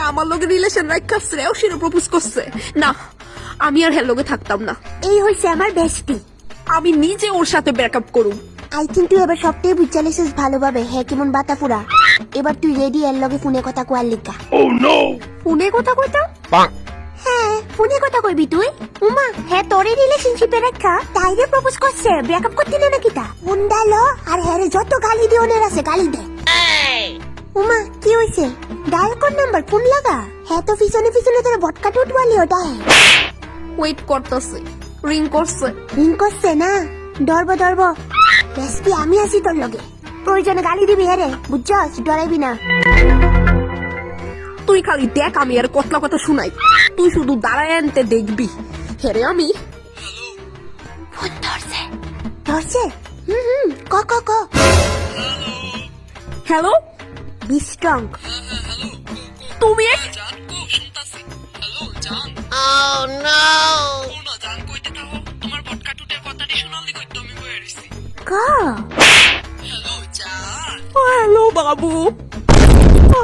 আমার লগে রিলেশন রাখা শ্রেয় সেটা প্রপোজ করছে না, আমি আর হের লগে থাকতাম না। এই হইছে আমার বেস্টি। আমি নিজে ওর সাথে ব্রেকআপ করুম। আই কিন্তু এবার সবটাই বুঝালিছিস ভালোভাবে। হ্যাঁ কেমন বাতা পুরা। এবার তুই রেডি এর লগে ফোনে কথা কোয়ার লিগা। ফোনে কথা কইতা? হ্যাঁ ফোনে কথা কইবি তুই? উমা হ্যাঁ তোরে রিলেশনশিপে রাখা তাইরে প্রপোজ করছে, ব্রেকআপ করতে না নাকি তা? ফোন ডালো আর হ্যাঁ যত গালি দিওনের আছে গালি দে। উমা কি হইছে? ডায়াল কোন নাম্বার ফোন লাগা। হ্যাঁ তো পিছনে পিছনে তোর ভটকা টুটওয়ালি ওটা। ওয়েট করতেছে, রিং করছে। রিং করছে না? ডরব বেস্টি আমি আছি তোর লগে। প্রয়োজনে গালি দিবি হ্যাঁ রে, বুঝছস? ডরাইবি না। তুই খালি দেখ, আমি আর কতলা কথা শুনাই। তুই শুধু দাঁড়ায় আনতে দেখবি। হেরে আমি ফোন ধরছে। ধরছে? ক ক ক। Hello, be strong. তুমি ক। হ্যালো বাবু,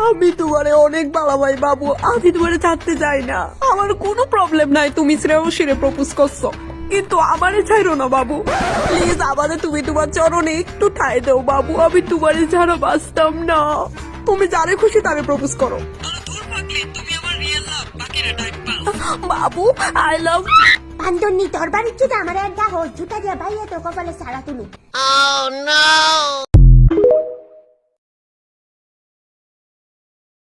আমি তোমারে অনেক ভালোবাসি বাবু। আমি তোমারে ছাড়তে চাই না। আমার কোনো প্রবলেম নাই, তুমি শ্রেয়সীরে প্রপোজ করছো, কিন্তু আমারে ছাইরো না বাবু। প্লিজ আমারে তুমি তোমার চরণে একটু ঠাই দাও বাবু। আমি তোমারে ছাড়া বাঁচতাম না। তুমি যারে খুশি তারে প্রপোজ করো বাবু। আই লাভ পান্তনি তোর বাড়ির জুতা আমার একটা হোস জুতা দিয়া ভাইয়া তো কপালে সারা তুমি।